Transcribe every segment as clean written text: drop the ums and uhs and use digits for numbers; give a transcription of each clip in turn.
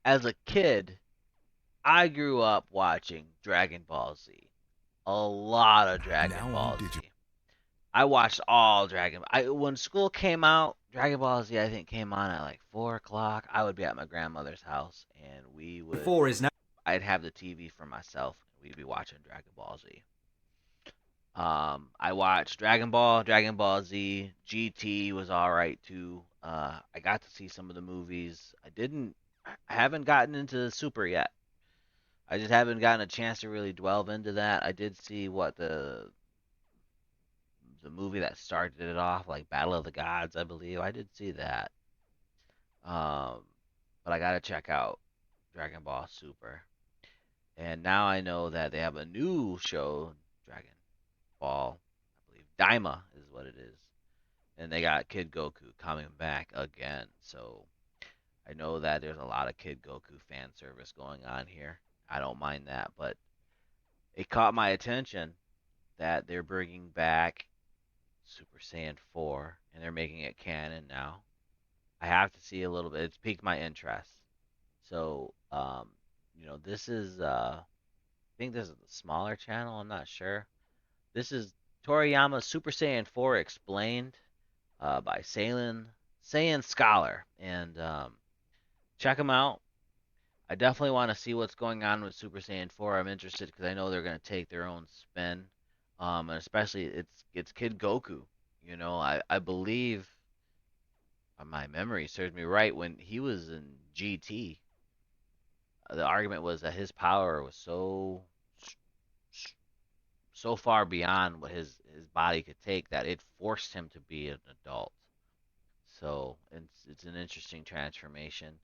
as a kid, I grew up watching Dragon Ball Z. A lot of Dragon Now on Ball digital. Z. I watched all Dragon. When school came out, Dragon Ball Z I think came on at like 4 o'clock. I would be at my grandmother's house, and we would. 4 is now. I'd have the TV for myself. We'd be watching Dragon Ball Z. I watched Dragon Ball Z, GT was all right too. I got to see some of the movies. I haven't gotten into Super yet. I just haven't gotten a chance to really delve into that. I did see what the movie that started it off, like Battle of the Gods, I believe. I did see that. Um, but I gotta check out Dragon Ball Super. And now I know that they have a new show, Dragon Ball, I believe Daima is what it is. And they got Kid Goku coming back again. So I know that there's a lot of Kid Goku fan service going on here. I don't mind that, but it caught my attention that they're bringing back Super Saiyan 4 and they're making it canon now. I have to see a little bit. It's piqued my interest. So, this is I think this is the smaller channel. I'm not sure. This is Toriyama Super Saiyan 4 Explained by Saiyan Scholar, and check them out. I definitely want to see what's going on with Super Saiyan 4. I'm interested because I know they're going to take their own spin, and especially it's Kid Goku. I believe my memory serves me right when he was in GT. The argument was that his power was so far beyond what his body could take that it forced him to be an adult. So it's an interesting transformation.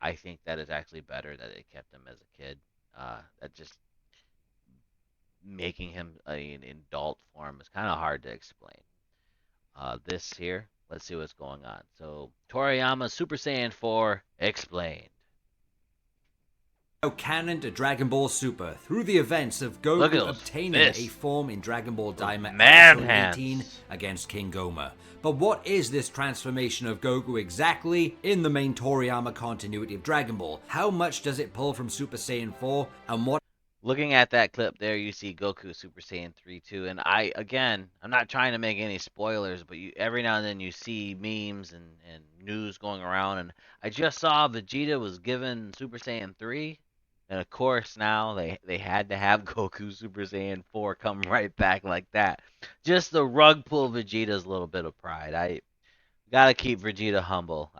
I think that is actually better that it kept him as a kid. That just making him an adult form is kind of hard to explain. This here, let's see what's going on. So Toriyama Super Saiyan 4 explained. Now canon to Dragon Ball Super through the events of Look at Goku those obtaining a fists. form in Dragon Ball Daima Man episode 18 hands. against King Goma. But what is this transformation of Goku exactly in the main Toriyama continuity of Dragon Ball? How much does it pull from Super Saiyan 4 and what Looking at that clip there, you see Goku Super Saiyan 3 too. And I'm not trying to make any spoilers, but every now and then you see memes and news going around. And I just saw Vegeta was given Super Saiyan 3. And of course, now they had to have Goku Super Saiyan 4 come right back like that. Just the rug pull Vegeta's little bit of pride. I gotta keep Vegeta humble.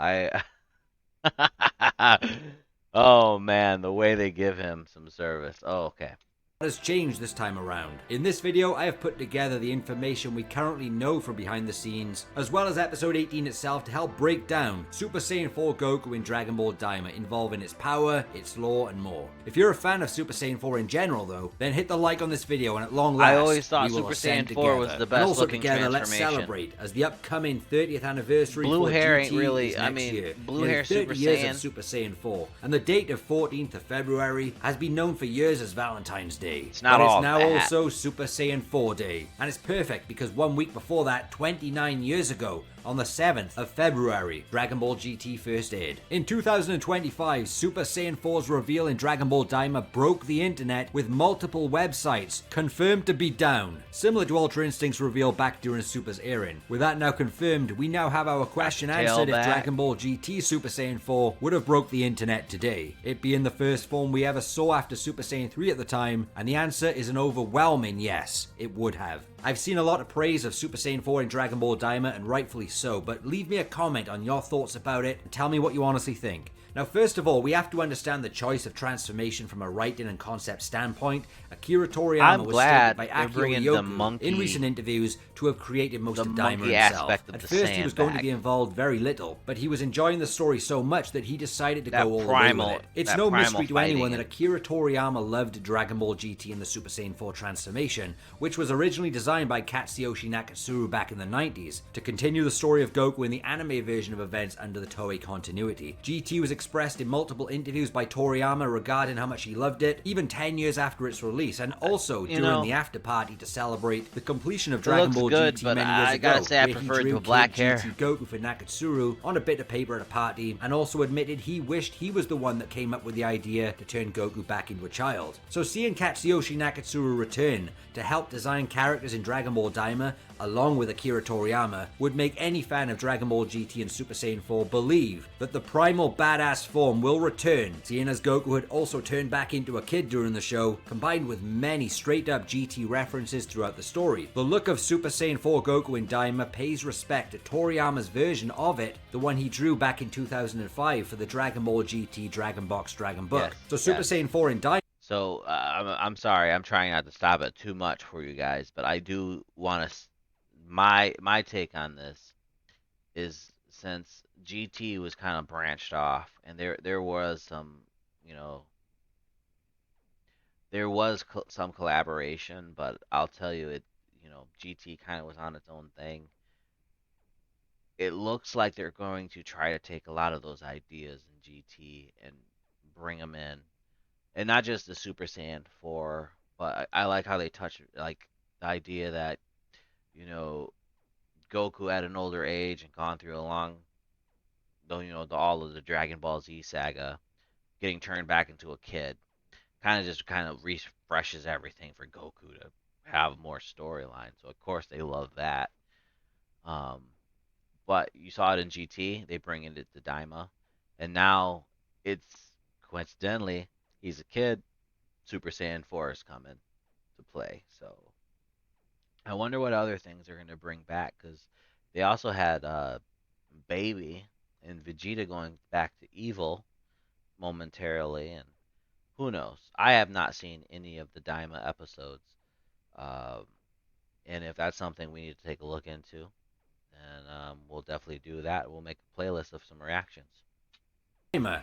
Oh man, the way they give him some service. Oh, okay. has changed this time around. In this video, I have put together the information we currently know from behind the scenes, as well as episode 18 itself to help break down Super Saiyan 4 Goku in Dragon Ball Daima, involving its power, its lore, and more. If you're a fan of Super Saiyan 4 in general though, then hit the like on this video, and at long last, I always thought we will Super ascend Saiyan 4 was together. the And best also looking together, let's transformation. celebrate as the upcoming 30th anniversary Blue for hair GT ain't really- is I next mean, year. blue Nearly hair 30 Super years Saiyan. of Super Saiyan 4, and the date of 14th of February has been known for years as Valentine's Day. It's not but all it's now that. also Super Saiyan 4 Day, and it's perfect because 1 week before that, 29 years ago, on the 7th of February, Dragon Ball GT first aired. In 2025, Super Saiyan 4's reveal in Dragon Ball Daima broke the internet with multiple websites confirmed to be down, similar to Ultra Instinct's reveal back during Super's airing. With that now confirmed, we now have our question answered if tailback. Dragon Ball GT Super Saiyan 4 would have broke the internet today, it being the first form we ever saw after Super Saiyan 3 at the time, and the answer is an overwhelming yes, it would have. I've seen a lot of praise of Super Saiyan 4 in Dragon Ball Daima, and rightfully so, but leave me a comment on your thoughts about it and tell me what you honestly think. Now, first of all, we have to understand the choice of transformation from a writing and concept standpoint. Akira Toriyama I'm was glad stated by they're Akio bringing the Yoku monkey- in recent interviews to have created most the of Daima monkey himself. aspect of At the first, he was going to sandbag. be involved very little, but he was enjoying the story so much that he decided to That go all primal- the way with it. It's that no primal mystery to anyone fighting. that Akira Toriyama loved Dragon Ball GT and the Super Saiyan 4 transformation, which was originally designed by Katsuyoshi Nakatsuru back in the 90s to continue the story story of Goku in the anime version of events under the Toei continuity. GT was expressed in multiple interviews by Toriyama regarding how much he loved it, even 10 years after its release, and also You during know, the after party to celebrate the completion of it Dragon looks Ball good, GT but many years I gotta ago, say I where he preferred drew the black Kid hair. GT Goku for Nakatsuru on a bit of paper at a party, and also admitted he wished he was the one that came up with the idea to turn Goku back into a child. So seeing Katsuyoshi Nakatsuru return to help design characters in Dragon Ball Daima, along with Akira Toriyama, would make any fan of Dragon Ball GT and Super Saiyan 4 believe that the primal badass form will return, seeing as Goku had also turned back into a kid during the show, combined with many straight up GT references throughout the story. The look of Super Saiyan 4 Goku in Daima pays respect to Toriyama's version of it, the one he drew back in 2005 for the Dragon Ball GT Dragon Box Dragon Book. Yes, So Super yes. Saiyan 4 in Daima. So I'm sorry, I'm trying not to stop it too much for you guys, but I do want to. My take on this is since GT was kind of branched off, and there was some, you know, there was some collaboration, but I'll tell you GT kind of was on its own thing. It looks like they're going to try to take a lot of those ideas in GT and bring them in, and not just the Super Saiyan 4, but I like how they touch like the idea that you know Goku at an older age and gone through a long, all of the Dragon Ball Z saga, getting turned back into a kid, kind of refreshes everything for Goku to have more storyline. So of course they love that. Um, but you saw it in GT, they bring it to Daima, and now it's coincidentally he's a kid. Super Saiyan 4 is coming to play. So I wonder what other things they're going to bring back because they also had Baby and Vegeta going back to evil momentarily, and who knows? I have not seen any of the Daima episodes, um, and if that's something we need to take a look into, then we'll definitely do that. We'll make a playlist of some reactions.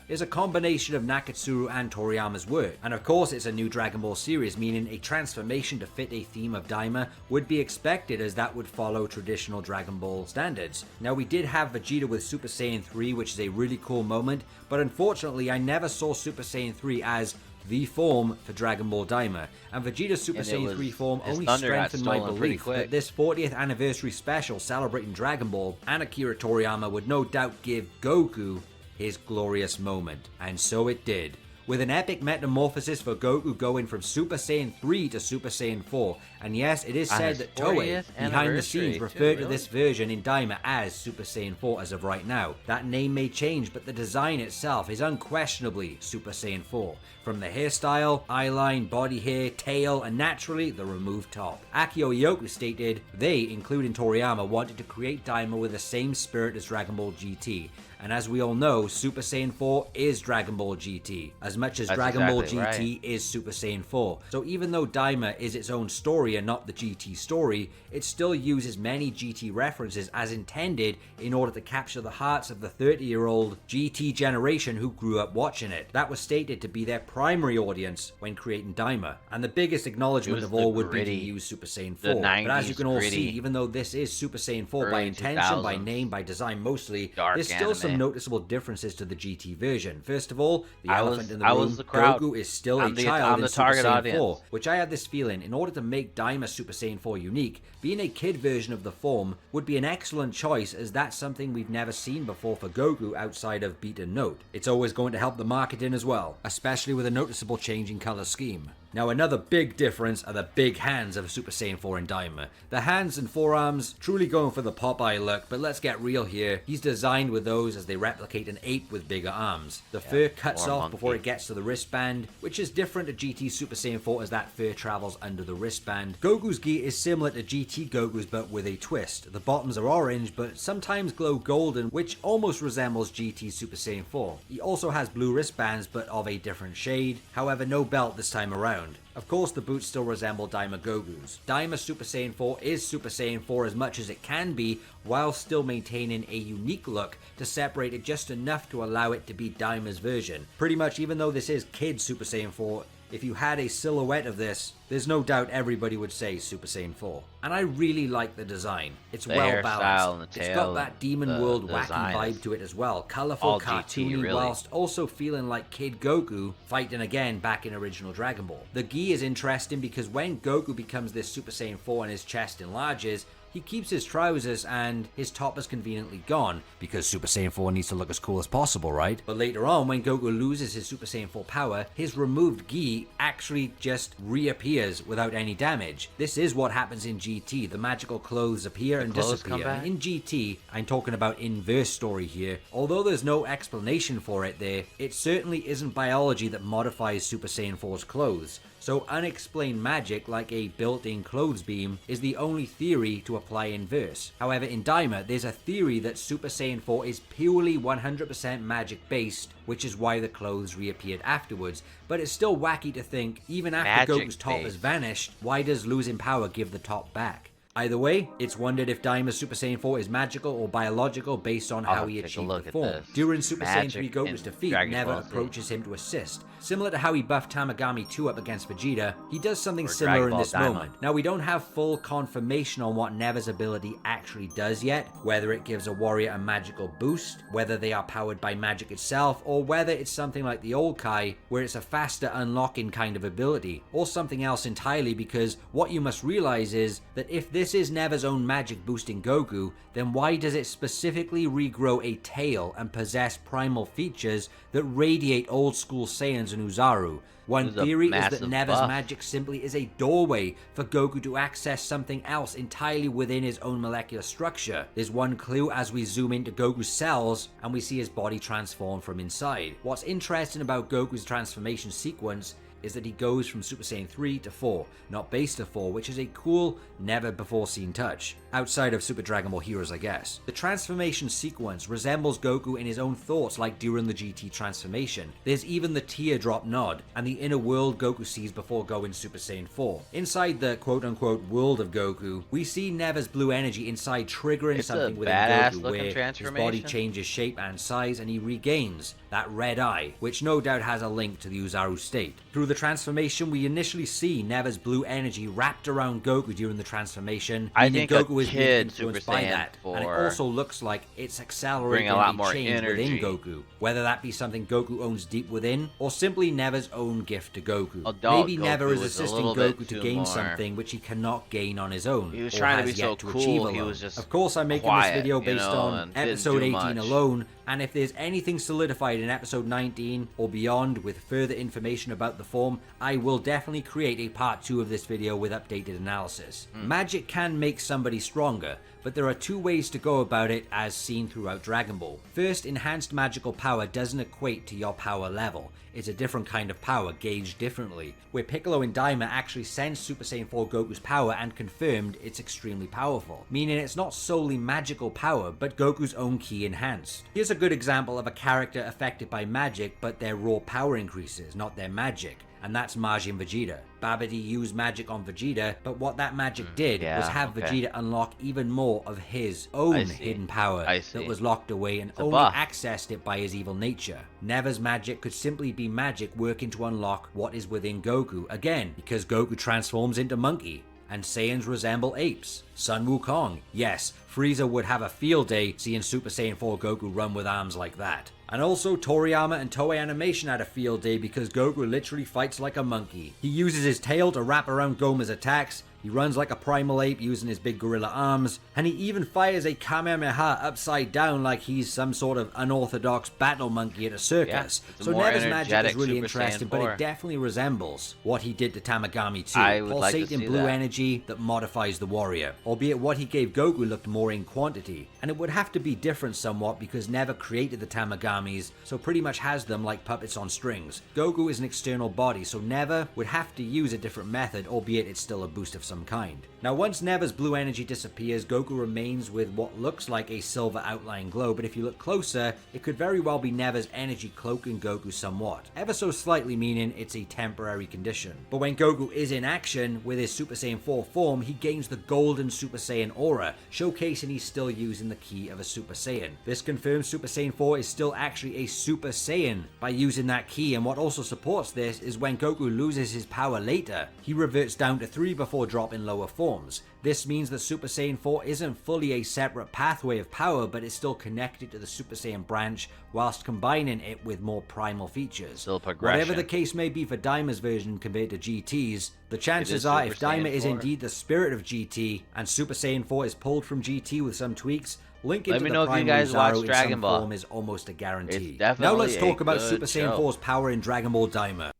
Is a combination of Nakatsuru and Toriyama's work, and of course it's a new Dragon Ball series, meaning a transformation to fit a theme of Daima would be expected as that would follow traditional Dragon Ball standards. Now we did have Vegeta with Super Saiyan 3, which is a really cool moment, but unfortunately I never saw Super Saiyan 3 as the form for Dragon Ball Daima, and Vegeta's Super Saiyan 3 form only strengthened my belief that this 40th anniversary special celebrating Dragon Ball and Akira Toriyama would no doubt give Goku his glorious moment. And so it did, with an epic metamorphosis for Goku going from Super Saiyan 3 to Super Saiyan 4. And yes, it is said that Toei, behind the scenes, referred to this version in Daima as Super Saiyan 4 as of right now. That name may change, but the design itself is unquestionably Super Saiyan 4. From the hairstyle, eyeline, body hair, tail, and naturally, the removed top. Akio Yoku stated they, including Toriyama, wanted to create Daima with the same spirit as Dragon Ball GT. And as we all know, Super Saiyan 4 is Dragon Ball GT, as much as Dragon Ball GT is Super Saiyan 4. So even though Daima is its own story and not the GT story, it still uses many GT references as intended in order to capture the hearts of the 30-year-old GT generation who grew up watching it. That was stated to be their primary audience when creating Daima. And the biggest acknowledgement of all would be to use Super Saiyan 4. But as you can all see, even though this is Super Saiyan 4 by intention, by name, by design mostly, there's still some noticeable differences to the GT version. First of all, the elephant in the room, Goku is still a child in Super Saiyan 4, which I have this feeling, in order to make Daima Super Saiyan 4 unique, being a kid version of the form would be an excellent choice, as that's something we've never seen before for Goku outside of Beat and Note. It's always going to help the marketing as well, especially with a noticeable change in color scheme. Now another big difference are the big hands of Super Saiyan 4 and Daima. The hands and forearms truly going for the Popeye look, but let's get real here. He's designed with those as they replicate an ape with bigger arms. The fur cuts off before it gets to the wristband, which is different to GT Super Saiyan 4 as that fur travels under the wristband. Goku's gi is similar to GT Goku's but with a twist. The bottoms are orange but sometimes glow golden, which almost resembles GT Super Saiyan 4. He also has blue wristbands but of a different shade, however no belt this time around. Of course, the boots still resemble Daima Goku's. Daima Super Saiyan 4 is Super Saiyan 4 as much as it can be, while still maintaining a unique look to separate it just enough to allow it to be Daima's version. Pretty much, even though this is Kid Super Saiyan 4, If you had a silhouette of this, there's no doubt everybody would say Super Saiyan 4. And I really like the design. It's The well hairstyle and balanced. the It's tail, got that Demon the World wacky design is vibe to it as well. Colorful, all GT, cartoony, really. whilst also feeling like Kid Goku fighting again back in original Dragon Ball. The gi is interesting because when Goku becomes this Super Saiyan 4 and his chest enlarges, he keeps his trousers and his top is conveniently gone, because Super Saiyan 4 needs to look as cool as possible, right? But later on, when Goku loses his Super Saiyan 4 power, his removed gi actually just reappears without any damage. This is what happens in GT. The magical clothes appear and clothes come disappear. back? In GT, I'm talking about inverse story here. Although there's no explanation for it there, it certainly isn't biology that modifies Super Saiyan 4's clothes. So unexplained magic, like a built-in clothes beam, is the only theory to apply in verse. However, in Daima, there's a theory that Super Saiyan 4 is purely 100% magic-based, which is why the clothes reappeared afterwards. But it's still wacky to think, even after Goku's top has vanished, why does losing power give the top back? Either way, it's wondered if Daima's Super Saiyan 4 is magical or biological based on how he achieved the form. During Super Saiyan 3 Goku's defeat, Never approaches him to assist. Similar to how he buffed Tamagami 2 up against Vegeta, he does something similar in this moment. Now, we don't have full confirmation on what Never's ability actually does yet, whether it gives a warrior a magical boost, whether they are powered by magic itself, or whether it's something like the old Kai, where it's a faster unlocking kind of ability, or something else entirely, because what you must realize is that if this is Never's own magic boosting Goku, then why does it specifically regrow a tail and possess primal features that radiate old school Saiyans and Uzaru? One theory is that Never's magic simply is a doorway for Goku to access something else entirely within his own molecular structure. There's one clue as we zoom into Goku's cells and we see his body transform from inside. What's interesting about Goku's transformation sequence is that he goes from Super Saiyan 3 to 4, not base to 4, which is a cool, never before seen touch. Outside of Super Dragon Ball Heroes, I guess. The transformation sequence resembles Goku in his own thoughts like during the GT transformation. There's even the teardrop nod, and the inner world Goku sees before going Super Saiyan 4. Inside the quote-unquote world of Goku, we see Never's blue energy inside triggering something within Goku where his body changes shape and size and he regains that red eye, which no doubt has a link to the Uzaru state. Through the transformation, we initially see Never's blue energy wrapped around Goku during the transformation, meaning Goku is being influenced by that, and it also looks like it's accelerating a lot more change within Goku, whether that be something Goku owns deep within, or simply Never's own gift to Goku. Maybe Never is assisting Goku to gain something which he cannot gain on his own, he was or trying has to be yet so to cool, achieve he alone. was just Of course, I'm making quiet, this video based on episode 18 alone, and if there's anything solidified in episode 19 or beyond with further information about the form, I will definitely create a part 2 of this video with updated analysis. Magic can make somebody stronger, but there are two ways to go about it as seen throughout Dragon Ball. First, enhanced magical power doesn't equate to your power level. It's a different kind of power, gauged differently, where Piccolo and Daima actually sensed Super Saiyan 4 Goku's power and confirmed it's extremely powerful, meaning it's not solely magical power, but Goku's own ki enhanced. Here's a good example of a character affected by magic, but their raw power increases, not their magic. And that's Majin Vegeta. Babidi used magic on Vegeta, but what that magic did was have Vegeta unlock even more of his own hidden power that was locked away and only accessed it by his evil nature. Never's magic could simply be magic working to unlock what is within Goku, again, because Goku transforms into Monkey, and Saiyans resemble apes. Sun Wukong, yes, Frieza would have a field day seeing Super Saiyan 4 Goku run with arms like that. And also, Toriyama and Toei Animation had a field day because Goku literally fights like a monkey. He uses his tail to wrap around Goma's attacks, he runs like a primal ape using his big gorilla arms, and he even fires a Kamehameha upside down like he's some sort of unorthodox battle monkey at a circus. So Never's magic is really interesting, but it definitely resembles what he did to Tamagami 2. Pulsating blue energy that modifies the warrior, albeit what he gave Goku looked more in quantity. And it would have to be different somewhat because Never created the Tamagamis, so pretty much has them like puppets on strings. Goku is an external body, so Never would have to use a different method, albeit it's still a boost of some some kind. Now once Never's blue energy disappears, Goku remains with what looks like a silver outline glow, but if you look closer, it could very well be Never's energy cloaking Goku somewhat, ever so slightly, meaning it's a temporary condition. But when Goku is in action with his Super Saiyan 4 form, he gains the golden Super Saiyan aura, showcasing he's still using the ki of a Super Saiyan. This confirms Super Saiyan 4 is still actually a Super Saiyan by using that ki, and what also supports this is when Goku loses his power later, he reverts down to 3 before dropping lower forms. This means that Super Saiyan 4 isn't fully a separate pathway of power, but it's still connected to the Super Saiyan branch whilst combining it with more primal features. Still progression. Whatever the case may be for Daima's version compared to GT's, the chances are if Daima is indeed the spirit of GT and Super Saiyan 4 is pulled from GT with some tweaks, link into the primal Zaro in some form is almost a guarantee. Now let's talk about Super Saiyan 4's power in Dragon Ball Daima.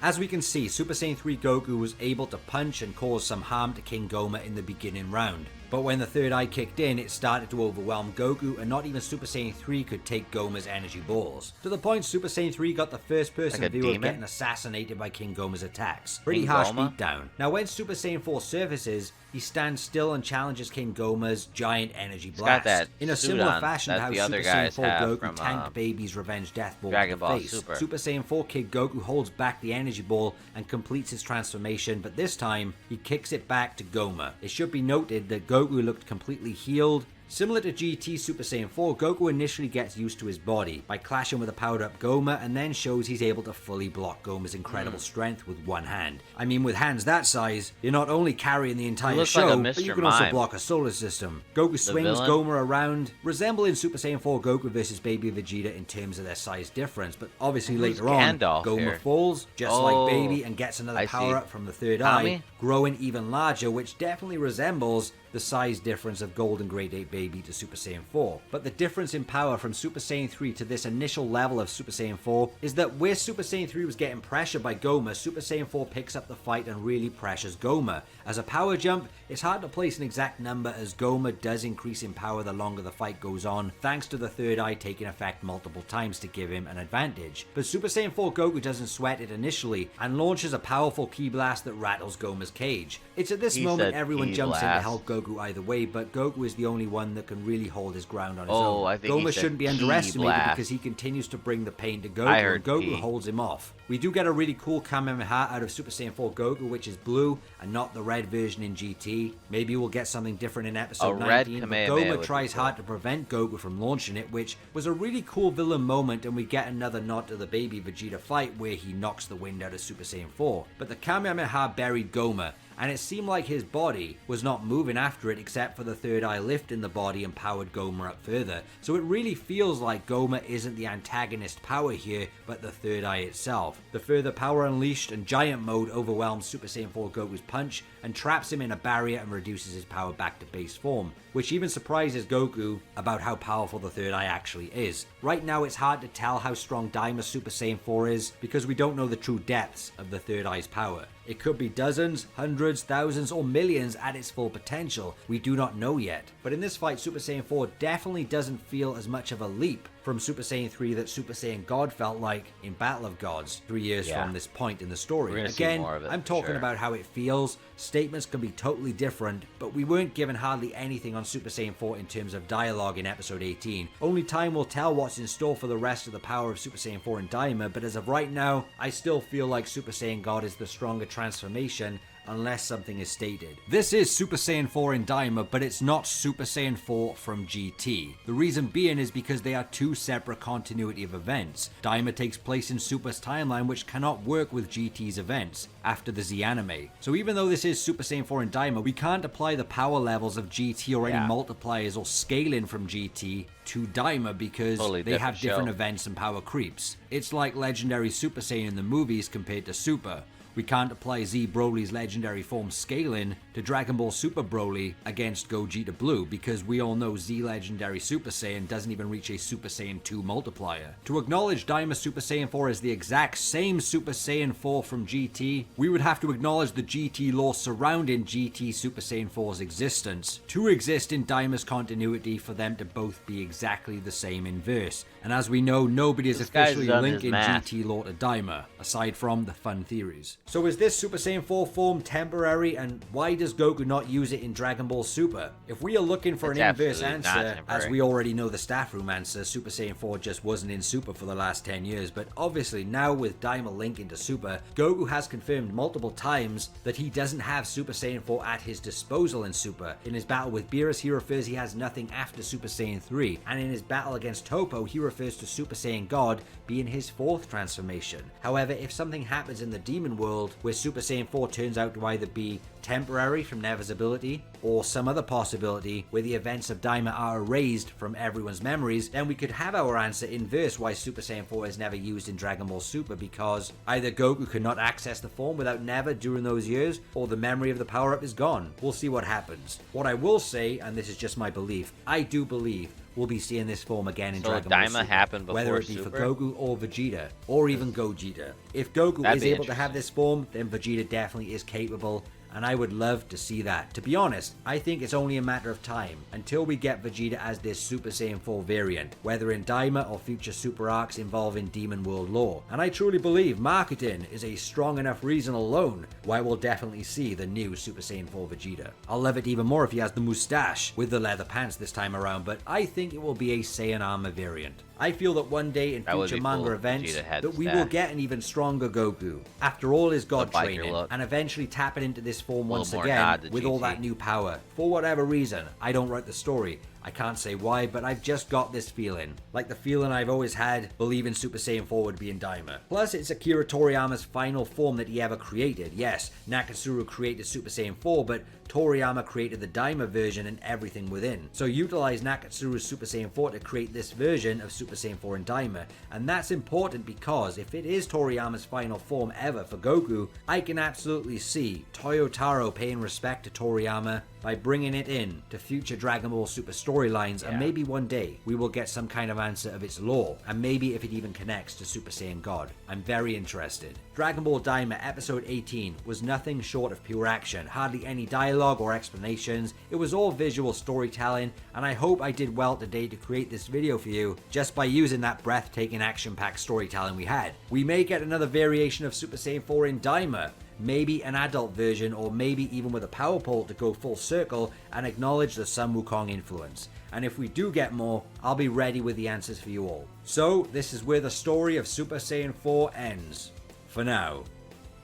As we can see, Super Saiyan 3 Goku was able to punch and cause some harm to King Goma in the beginning round. But when the third eye kicked in, it started to overwhelm Goku, and not even Super Saiyan 3 could take Goma's energy balls. To the point Super Saiyan 3 got the first person view of getting assassinated by King Goma's attacks. Pretty harsh beatdown. Now when Super Saiyan 4 surfaces, he stands still and challenges King Goma's giant energy blast. In a similar fashion to how Super Saiyan 4 Goku tanked Baby's Revenge Death Ball to the face, Super Saiyan 4 Kid Goku holds back the energy ball and completes his transformation, but this time, he kicks it back to Goma. It should be noted that Goku looked completely healed. Similar to GT Super Saiyan 4, Goku initially gets used to his body by clashing with a powered up Goma and then shows he's able to fully block Goma's incredible strength with one hand. I mean, with hands that size, you're not only carrying the entire show, but you can also block a solar system. Goku swings Goma around, resembling Super Saiyan 4 Goku versus Baby Vegeta in terms of their size difference, but obviously later on, Goma falls, just like Baby, and gets another power up from the third eye, growing even larger, which definitely resembles the size difference of Golden Grade 8 Baby to Super Saiyan 4. But the difference in power from Super Saiyan 3 to this initial level of Super Saiyan 4 is that where Super Saiyan 3 was getting pressured by Goma, Super Saiyan 4 picks up the fight and really pressures Goma. As a power jump, it's hard to place an exact number as Goma does increase in power the longer the fight goes on, thanks to the third eye taking effect multiple times to give him an advantage. But Super Saiyan 4 Goku doesn't sweat it initially and launches a powerful ki blast that rattles Goma's cage. It's at this moment everyone jumps in to help Goku either way, but Goku is the only one that can really hold his ground on his own. I think Goma shouldn't be underestimated because he continues to bring the pain to Goku, and Goku holds him off. We do get a really cool Kamehameha out of Super Saiyan 4 Goku, which is blue and not the red version in GT. Maybe we'll get something different in episode 19, but Goma tries hard to prevent Goku from launching it, which was a really cool villain moment, and we get another nod to the Baby Vegeta fight where he knocks the wind out of Super Saiyan 4. But the Kamehameha buried Goma, and it seemed like his body was not moving after it except for the third eye lift in the body and powered Goma up further. So it really feels like Goma isn't the antagonist power here, but the third eye itself. The further power unleashed and giant mode overwhelms Super Saiyan 4 Goku's punch and traps him in a barrier and reduces his power back to base form, which even surprises Goku about how powerful the third eye actually is. Right now it's hard to tell how strong Daima Super Saiyan 4 is because we don't know the true depths of the third eye's power. It could be dozens, hundreds, thousands, or millions at its full potential. We do not know yet. But in this fight, Super Saiyan 4 definitely doesn't feel as much of a leap from Super Saiyan 3 that Super Saiyan God felt like in Battle of Gods 3 years from this point in the story. Again, I'm talking about how it feels. Statements can be totally different, but we weren't given hardly anything on Super Saiyan 4 in terms of dialogue in episode 18. Only time will tell what's in store for the rest of the power of Super Saiyan 4 and Daima, but as of right now, I still feel like Super Saiyan God is the stronger transformation unless something is stated. This is Super Saiyan 4 in Daima, but it's not Super Saiyan 4 from GT. The reason being is because they are two separate continuity of events. Daima takes place in Super's timeline, which cannot work with GT's events after the Z anime. So even though this is Super Saiyan 4 in Daima, we can't apply the power levels of GT or any multipliers or scaling from GT to Daima because they have different events and power creeps. It's like Legendary Super Saiyan in the movies compared to Super. We can't apply Z Broly's legendary form scaling to Dragon Ball Super Broly against Gogeta Blue because we all know Z Legendary Super Saiyan doesn't even reach a Super Saiyan 2 multiplier. To acknowledge Daima Super Saiyan 4 as the exact same Super Saiyan 4 from GT, we would have to acknowledge the GT lore surrounding GT Super Saiyan 4's existence to exist in Daima's continuity for them to both be exactly the same in verse. And as we know, nobody is officially linking GT lore to Daima, aside from the fun theories. So is this Super Saiyan 4 form temporary, and why does Goku not use it in Dragon Ball Super? If we are looking for It's an inverse absolutely not answer, as temporary. we already know the staff room answer, Super Saiyan 4 just wasn't in Super for the last 10 years, but obviously now with Daima Link into Super, Goku has confirmed multiple times that he doesn't have Super Saiyan 4 at his disposal in Super. In his battle with Beerus, he refers he has nothing after Super Saiyan 3, and in his battle against Toppo, he refers to Super Saiyan God being his fourth transformation. However, if something happens in the demon world where Super Saiyan 4 turns out to either be temporary from Never's ability, or some other possibility where the events of Daima are erased from everyone's memories, then we could have our answer inverse why Super Saiyan 4 is never used in Dragon Ball Super, because either Goku could not access the form without Never during those years, or the memory of the power-up is gone. We'll see what happens. What I will say, and this is just my belief, I do believe we'll be seeing this form again in So Dragon Ball Daima Super, happened whether before it be for Super? Goku or Vegeta, or even 'Cause Gogeta. If Goku that'd is be able to have interesting. this form, then Vegeta definitely is capable, and I would love to see that. To be honest, I think it's only a matter of time until we get Vegeta as this Super Saiyan 4 variant, whether in Daima or future Super arcs involving Demon World lore. And I truly believe marketing is a strong enough reason alone why we'll definitely see the new Super Saiyan 4 Vegeta. I'll love it even more if he has the moustache with the leather pants this time around, but I think it will be a Saiyan armor variant. I feel that one day in That would future be manga cool if events Vegeta had that the we will stash. get an even stronger Goku. After all his The god biker training, look. and eventually tapping into this form A little once more again nod to with all GT. that new power. For whatever reason, I don't write the story. I can't say why, but I've just got this feeling. Like the feeling I've always had believing Super Saiyan 4 would be in Daima. Plus, it's Akira Toriyama's final form that he ever created. Yes, Nakatsuru created Super Saiyan 4, but Toriyama created the Daima version and everything within. So utilize Nakatsuru's Super Saiyan 4 to create this version of Super Saiyan 4 in Daima. And that's important because if it is Toriyama's final form ever for Goku, I can absolutely see Toyotaro paying respect to Toriyama by bringing it in to future Dragon Ball Super storylines, and Yeah. maybe one day we will get some kind of answer of its lore, and maybe if it even connects to Super Saiyan God. I'm very interested. Dragon Ball Daima Episode 18 was nothing short of pure action, hardly any dialogue or explanations, it was all visual storytelling, and I hope I did well today to create this video for you just by using that breathtaking action-packed storytelling we had. We may get another variation of Super Saiyan 4 in Daima, maybe an adult version, or maybe even with a power pole to go full circle and acknowledge the Sun Wukong influence. And if we do get more, I'll be ready with the answers for you all. So, this is where the story of Super Saiyan 4 ends. For now.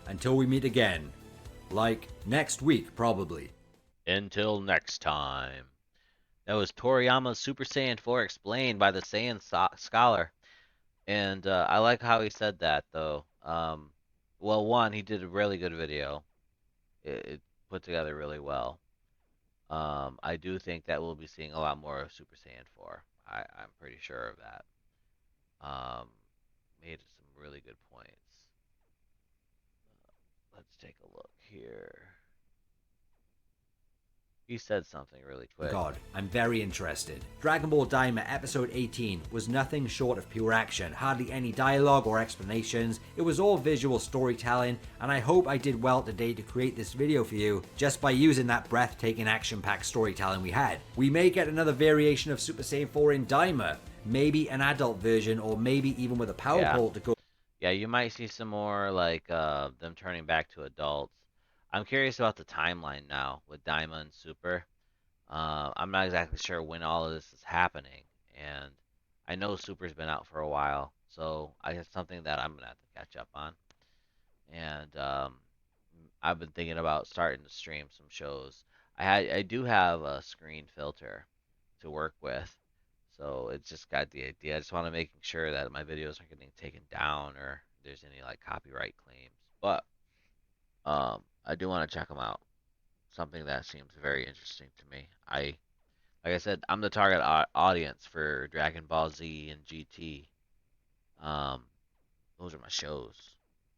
Until we meet again. Like, next week, probably. Until next time. That was Toriyama's Super Saiyan 4 explained by the Saiyan scholar. And I like how he said that, though. Well, one, he did a really good video. It put together really well. I do think that we'll be seeing a lot more of Super Saiyan 4. I'm pretty sure of that. Um, Made some really good points. Let's take a look here. He said something really quick. God, I'm very interested. Dragon Ball Daima Episode 18 was nothing short of pure action, hardly any dialogue or explanations, it was all visual storytelling, and I hope I did well today to create this video for you just by using that breathtaking action-packed storytelling we had. We may get another variation of Super Saiyan 4 in Daima, maybe an adult version, or maybe even with a power Yeah. pole to go. Yeah, you might see some more like them turning back to adults. I'm curious about the timeline now with Daima and Super. I'm not exactly sure when all of this is happening, and I know Super's been out for a while, so I guess something that I'm gonna have to catch up on. And I've been thinking about starting to stream some shows. I do have a screen filter to work with, so it's just got the idea. I just want to making sure that my videos aren't getting taken down or there's any like copyright claims. But I do want to check them out. Something that seems very interesting to me. Like I said, I'm the target audience for Dragon Ball Z and GT. Um, those are my shows.